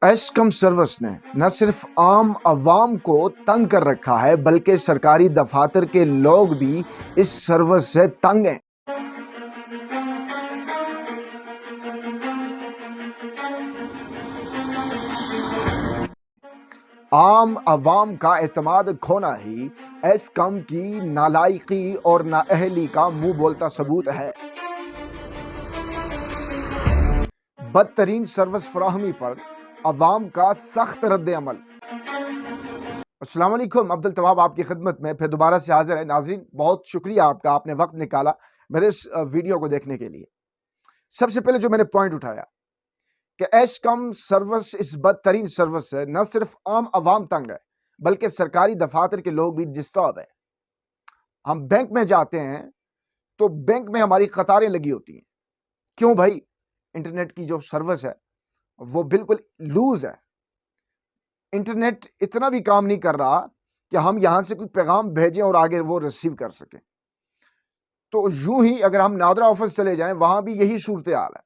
ایسکم service نے نہ صرف عام عوام کو تنگ کر رکھا ہے بلکہ سرکاری دفاتر کے لوگ بھی اس سروس سے تنگ ہیں۔ عام عوام کا اعتماد کھونا ہی ایسکم کی نالائقی اور نااہلی کا منہ بولتا ثبوت ہے۔ بدترین سروس فراہمی پر عوام کا سخت رد عمل۔ السلام علیکم، عبدالتواب آپ کی خدمت میں پھر دوبارہ سے حاضر ہے۔ ناظرین، بہت شکریہ آپ کا، آپ نے وقت نکالا میرے اس ویڈیو کو دیکھنے کے لیے۔ سب سے پہلے جو میں نے پوائنٹ اٹھایا کہ ایسکم سروس اس بدترین سروس ہے، نہ صرف عام عوام تنگ ہے بلکہ سرکاری دفاتر کے لوگ بھی ڈسٹرب ہیں۔ ہم بینک میں جاتے ہیں تو بینک میں ہماری قطاریں لگی ہوتی ہیں۔ کیوں بھائی؟ انٹرنیٹ کی جو سروس ہے وہ بالکل لوز ہے۔ انٹرنیٹ اتنا بھی کام نہیں کر رہا کہ ہم یہاں سے کوئی پیغام بھیجیں اور آگے وہ ریسیو کر سکیں۔ تو یوں ہی اگر ہم نادرا آفس چلے جائیں وہاں بھی یہی صورتحال ہے۔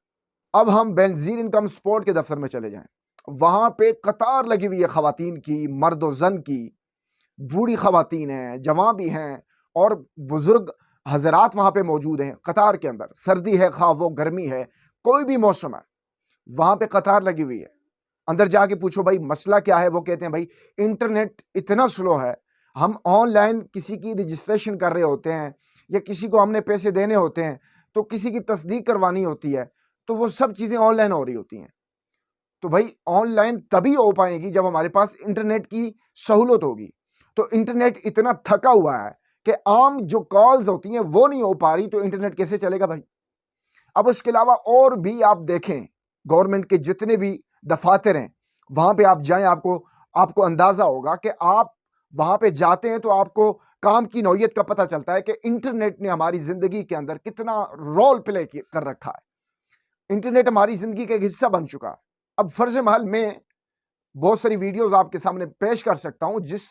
اب ہم بینظیر انکم سپورٹ کے دفتر میں چلے جائیں، وہاں پہ قطار لگی ہوئی ہے خواتین کی، مرد و زن کی، بوڑھی خواتین ہیں، جوان بھی ہیں اور بزرگ حضرات وہاں پہ موجود ہیں قطار کے اندر۔ سردی ہے خواہ وہ گرمی ہے، کوئی بھی موسم ہے، وہاں پہ قطار لگی ہوئی ہے۔ اندر جا کے پوچھو بھائی مسئلہ کیا ہے، وہ کہتے ہیں بھائی انٹرنیٹ اتنا سلو ہے، ہم آن لائن کسی کی رجسٹریشن کر رہے ہوتے ہیں یا کسی کو ہم نے پیسے دینے ہوتے ہیں تو کسی کی تصدیق کروانی ہوتی ہے تو وہ سب چیزیں آن لائن ہو رہی ہوتی ہیں۔ تو بھائی آن لائن تبھی ہو پائے گی جب ہمارے پاس انٹرنیٹ کی سہولت ہوگی۔ تو انٹرنیٹ اتنا تھکا ہوا ہے کہ عام جو کالز ہوتی ہیں وہ نہیں ہو پا رہی، تو انٹرنیٹ کیسے چلے گا بھائی؟ اب اس کے علاوہ اور بھی آپ دیکھیں، گورنمنٹ کے جتنے بھی دفاتر ہیں وہاں پہ آپ جائیں، آپ کو اندازہ ہوگا کہ آپ وہاں پہ جاتے ہیں تو آپ کو کام کی نوعیت کا پتہ چلتا ہے کہ انٹرنیٹ نے ہماری زندگی کے اندر کتنا رول پلے کر رکھا ہے۔ انٹرنیٹ ہماری زندگی کا ایک حصہ بن چکا ہے۔ اب فرض محل میں بہت ساری ویڈیوز آپ کے سامنے پیش کر سکتا ہوں جس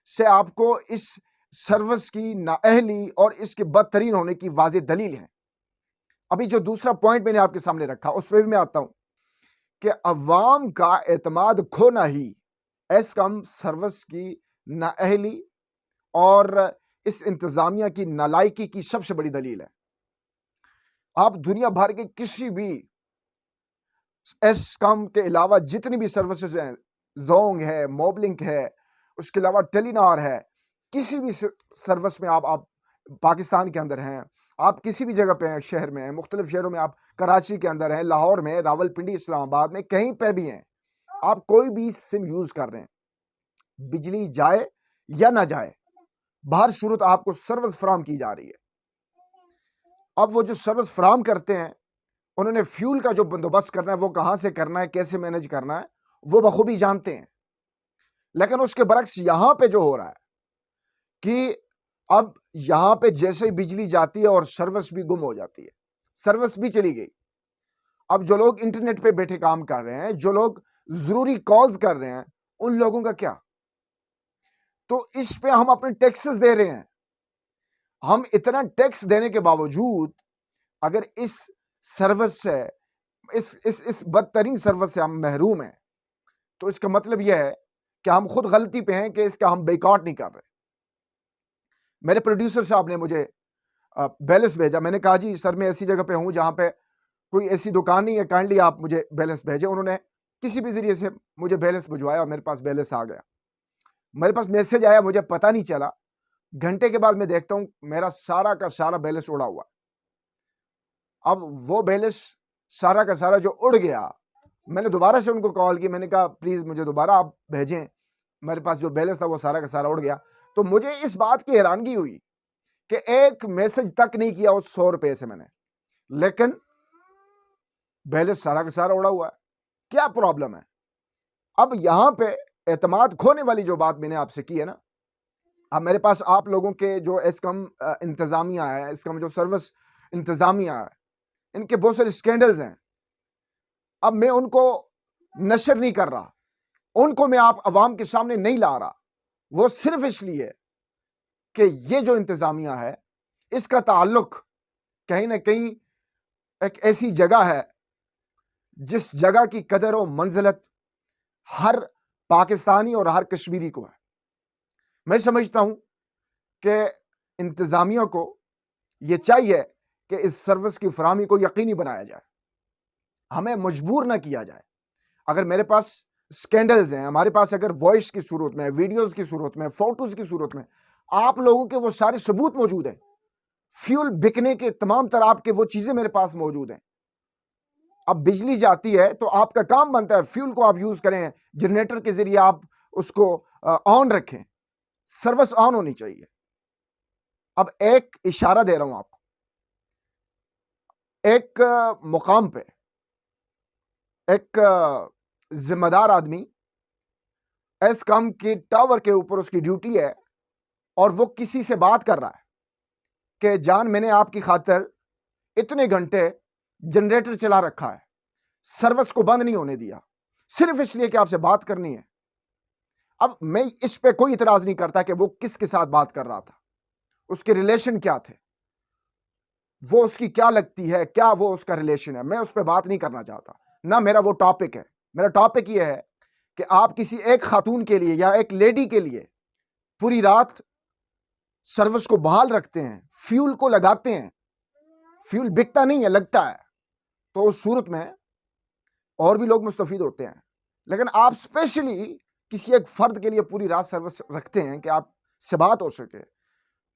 سے آپ کو اس سروس کی نااہلی اور اس کے بدترین ہونے کی واضح دلیل ہے۔ ابھی جو دوسرا پوائنٹ میں نے آپ کے سامنے رکھا اس پہ بھی میں آتا ہوں کہ عوام کا اعتماد کھونا ہی ایسکم سروس کی نااہلی اور اس انتظامیہ کی نالائقی کی سب سے بڑی دلیل ہے۔ آپ دنیا بھر کے کسی بھی ایسکم کے علاوہ جتنی بھی سروسز ہیں، زونگ ہے، موبلنک ہے، اس کے علاوہ ٹیلی نار ہے، کسی بھی سروس میں آپ پاکستان کے اندر ہیں، آپ کسی بھی جگہ پہ ہیں، شہر میں ہیں، مختلف شہروں میں، آپ کراچی کے اندر ہیں، لاہور میں، راول پنڈی، اسلام آباد میں، کہیں پہ بھی ہیں، آپ کوئی بھی سم یوز کر رہے ہیں، بجلی جائے یا نہ جائے، باہر صورت آپ کو سروس فراہم کی جا رہی ہے۔ اب وہ جو سروس فراہم کرتے ہیں انہوں نے فیول کا جو بندوبست کرنا ہے وہ کہاں سے کرنا ہے، کیسے مینج کرنا ہے، وہ بخوبی جانتے ہیں۔ لیکن اس کے برعکس یہاں پہ جو ہو رہا ہے کہ اب یہاں پہ جیسے ہی بجلی جاتی ہے اور سروس بھی گم ہو جاتی ہے، سروس بھی چلی گئی۔ اب جو لوگ انٹرنیٹ پہ بیٹھے کام کر رہے ہیں، جو لوگ ضروری کالز کر رہے ہیں، ان لوگوں کا کیا؟ تو اس پہ ہم اپنے ٹیکسز دے رہے ہیں۔ ہم اتنا ٹیکس دینے کے باوجود اگر اس سروس سے، اس بدترین سروس سے ہم محروم ہیں تو اس کا مطلب یہ ہے کہ ہم خود غلطی پہ ہیں کہ اس کا ہم بیکاٹ نہیں کر رہے۔ میرے پروڈیوسر صاحب نے مجھے بیلنس بھیجا، میں نے کہا جی سر میں ایسی جگہ پہ ہوں جہاں پہ کوئی ایسی دکان نہیں ہے، کائنڈلی آپ مجھے بیلنس بھیجیں۔ انہوں نے کسی بھی ذریعے سے مجھے بیلنس بھجوایا اور میرے پاس بیلنس آ گیا۔ میرے پاس میسج آیا، مجھے پتہ نہیں چلا، گھنٹے کے بعد میں دیکھتا ہوں میرا سارا کا سارا بیلنس اڑا ہوا۔ اب وہ بیلنس سارا کا سارا جو اڑ گیا، میں نے دوبارہ سے ان کو کال کی، میں نے کہا پلیز مجھے دوبارہ آپ بھیجیں، میرے پاس جو بیلنس تھا وہ سارا کا سارا اڑ گیا۔ تو مجھے اس بات کی حیرانگی ہوئی کہ ایک میسج تک نہیں کیا اس 100 روپے سے میں نے، لیکن بیلنس سارا کا سارا اڑا ہوا ہے۔ کیا پرابلم ہے؟ اب یہاں پہ اعتماد کھونے والی جو بات میں نے آپ سے کی ہے نا، اب میرے پاس آپ لوگوں کے جو ایسکم انتظامیہ ہے، ایسکم جو سروس انتظامیہ ہے، ان کے بہت سارے سکینڈلز ہیں۔ اب میں ان کو نشر نہیں کر رہا، ان کو میں آپ عوام کے سامنے نہیں لا رہا، وہ صرف اس لیے کہ یہ جو انتظامیہ ہے اس کا تعلق کہیں نہ کہیں ایک ایسی جگہ ہے جس جگہ کی قدر و منزلت ہر پاکستانی اور ہر کشمیری کو ہے۔ میں سمجھتا ہوں کہ انتظامیہ کو یہ چاہیے کہ اس سروس کی فراہمی کو یقینی بنایا جائے، ہمیں مجبور نہ کیا جائے۔ اگر میرے پاس سکینڈلز ہیں، ہمارے پاس اگر وائس کی صورت میں، ویڈیوز کی صورت میں، فوٹوز کی صورت میں آپ لوگوں کے وہ سارے ثبوت موجود ہیں، فیول بکنے کے تمام طرح آپ کے وہ چیزیں میرے پاس موجود ہیں۔ اب بجلی جاتی ہے تو آپ کا کام بنتا ہے فیول کو آپ یوز کریں، جنریٹر کے ذریعے آپ اس کو آن رکھیں، سروس آن ہونی چاہیے۔ اب ایک اشارہ دے رہا ہوں آپ کو، ایک مقام پہ ایک ذمہ دار آدمی ایس کام کی ٹاور کے اوپر اس کی ڈیوٹی ہے اور وہ کسی سے بات کر رہا ہے کہ جان میں نے آپ کی خاطر اتنے گھنٹے جنریٹر چلا رکھا ہے، سروس کو بند نہیں ہونے دیا، صرف اس لیے کہ آپ سے بات کرنی ہے۔ اب میں اس پہ کوئی اعتراض نہیں کرتا کہ وہ کس کے ساتھ بات کر رہا تھا، اس کے ریلیشن کیا تھے، وہ اس کی کیا لگتی ہے، کیا وہ اس کا ریلیشن ہے، میں اس پہ بات نہیں کرنا چاہتا، نہ میرا وہ ٹاپک ہے۔ میرا ٹاپک یہ ہے کہ آپ کسی ایک خاتون کے لیے یا ایک لیڈی کے لیے پوری رات سروس کو بحال رکھتے ہیں، فیول کو لگاتے ہیں، فیول بکتا نہیں ہے، لگتا ہے، تو اس صورت میں اور بھی لوگ مستفید ہوتے ہیں۔ لیکن آپ اسپیشلی کسی ایک فرد کے لیے پوری رات سروس رکھتے ہیں کہ آپ سے بات ہو سکے،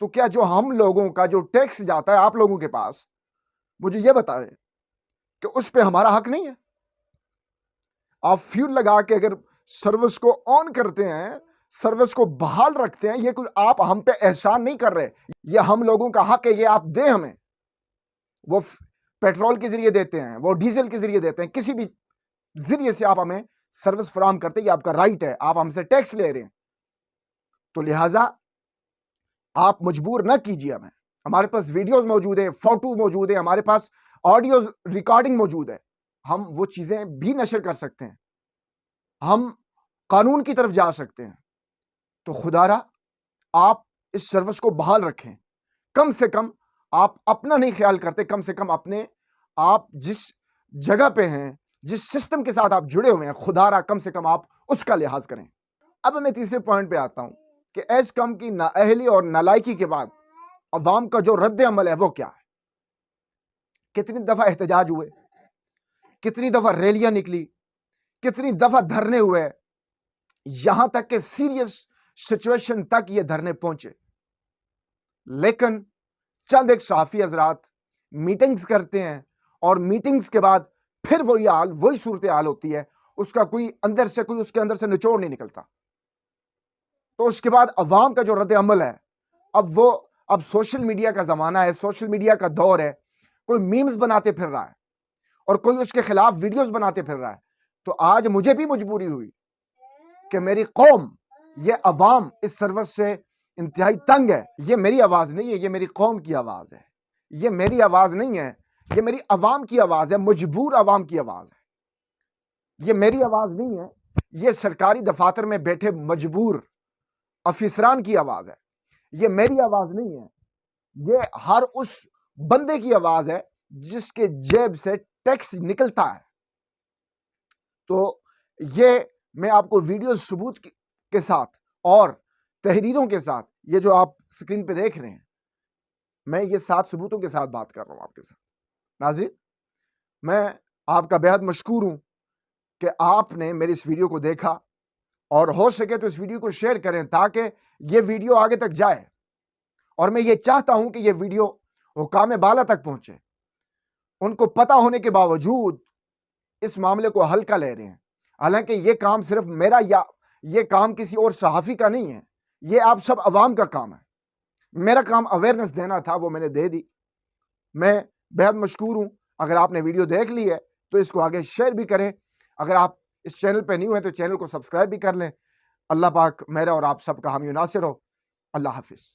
تو کیا جو ہم لوگوں کا جو ٹیکس جاتا ہے آپ لوگوں کے پاس، مجھے یہ بتائیں کہ اس پہ ہمارا حق نہیں ہے؟ آپ فیول لگا کے اگر سروس کو آن کرتے ہیں، سروس کو بحال رکھتے ہیں، یہ کوئی آپ ہم پہ احسان نہیں کر رہے، یہ ہم لوگوں کا حق ہے، یہ آپ دیں ہمیں۔ وہ پیٹرول کے ذریعے دیتے ہیں، وہ ڈیزل کے ذریعے دیتے ہیں، کسی بھی ذریعے سے آپ ہمیں سروس فراہم کرتے ہیں، یہ آپ کا رائٹ ہے، آپ ہم سے ٹیکس لے رہے ہیں، تو لہٰذا آپ مجبور نہ کیجیے ہمیں۔ ہمارے پاس ویڈیوز موجود ہیں، فوٹو موجود ہیں، ہمارے پاس آڈیو ریکارڈنگ موجود ہے، ہم وہ چیزیں بھی نشر کر سکتے ہیں، ہم قانون کی طرف جا سکتے ہیں۔ تو خدا را آپ اس سروس کو بحال رکھیں، کم سے کم آپ اپنا نہیں خیال کرتے، کم سے کم اپنے آپ جس جگہ پہ ہیں، جس سسٹم کے ساتھ آپ جڑے ہوئے ہیں، خدا را کم سے کم آپ اس کا لحاظ کریں۔ اب میں تیسرے پوائنٹ پہ آتا ہوں کہ ایس کم کی نااہلی اور نالائکی کے بعد عوام کا جو رد عمل ہے وہ کیا ہے؟ کتنی دفعہ احتجاج ہوئے، کتنی دفعہ ریلیاں نکلی، کتنی دفعہ دھرنے ہوئے، یہاں تک کہ سیریس سچویشن تک یہ دھرنے پہنچے، لیکن چند ایک صحافی حضرات میٹنگز کرتے ہیں اور میٹنگز کے بعد پھر وہی صورتحال ہوتی ہے، اس کا کوئی اندر سے کوئی اس کے اندر سے نچوڑ نہیں نکلتا۔ تو اس کے بعد عوام کا جو رد عمل ہے، اب سوشل میڈیا کا زمانہ ہے، سوشل میڈیا کا دور ہے، کوئی میمز بناتے پھر رہا ہے اور کوئی اس کے خلاف ویڈیوز بناتے پھر رہا ہے۔ تو آج مجھے بھی مجبوری ہوئی کہ میری قوم، یہ عوام اس سروس سے انتہائی تنگ ہے۔ یہ میری آواز نہیں ہے، یہ میری قوم کی آواز ہے، یہ میری آواز نہیں ہے، یہ میری عوام کی آواز ہے، مجبور عوام کی آواز ہے۔ یہ میری آواز نہیں ہے، یہ سرکاری دفاتر میں بیٹھے مجبور افسران کی آواز ہے۔ یہ میری آواز نہیں ہے، یہ ہر اس بندے کی آواز ہے جس کے جیب سے ٹیکس نکلتا ہے۔ تو یہ میں آپ کو ویڈیو ثبوت کے ساتھ اور تحریروں کے ساتھ، یہ جو آپ سکرین پہ دیکھ رہے ہیں، میں یہ 7 ثبوتوں کے ساتھ بات کر رہا ہوں آپ کے ساتھ۔ ناظرین، میں آپ کا بہت مشکور ہوں کہ آپ نے میری اس ویڈیو کو دیکھا، اور ہو سکے تو اس ویڈیو کو شیئر کریں تاکہ یہ ویڈیو آگے تک جائے، اور میں یہ چاہتا ہوں کہ یہ ویڈیو حکام بالا تک پہنچے، ان کو پتہ ہونے کے باوجود اس معاملے کو ہلکا لے رہے ہیں، حالانکہ یہ کام صرف میرا یا یہ کام کسی اور صحافی کا نہیں ہے، یہ آپ سب عوام کا کام ہے۔ میرا کام اویئرنس دینا تھا، وہ میں نے دے دی۔ میں بہت مشکور ہوں۔ اگر آپ نے ویڈیو دیکھ لی ہے تو اس کو آگے شیئر بھی کریں، اگر آپ اس چینل پہ نہیں ہوئے تو چینل کو سبسکرائب بھی کر لیں۔ اللہ پاک میرا اور آپ سب کا حامی و ناصر ہو۔ اللہ حافظ۔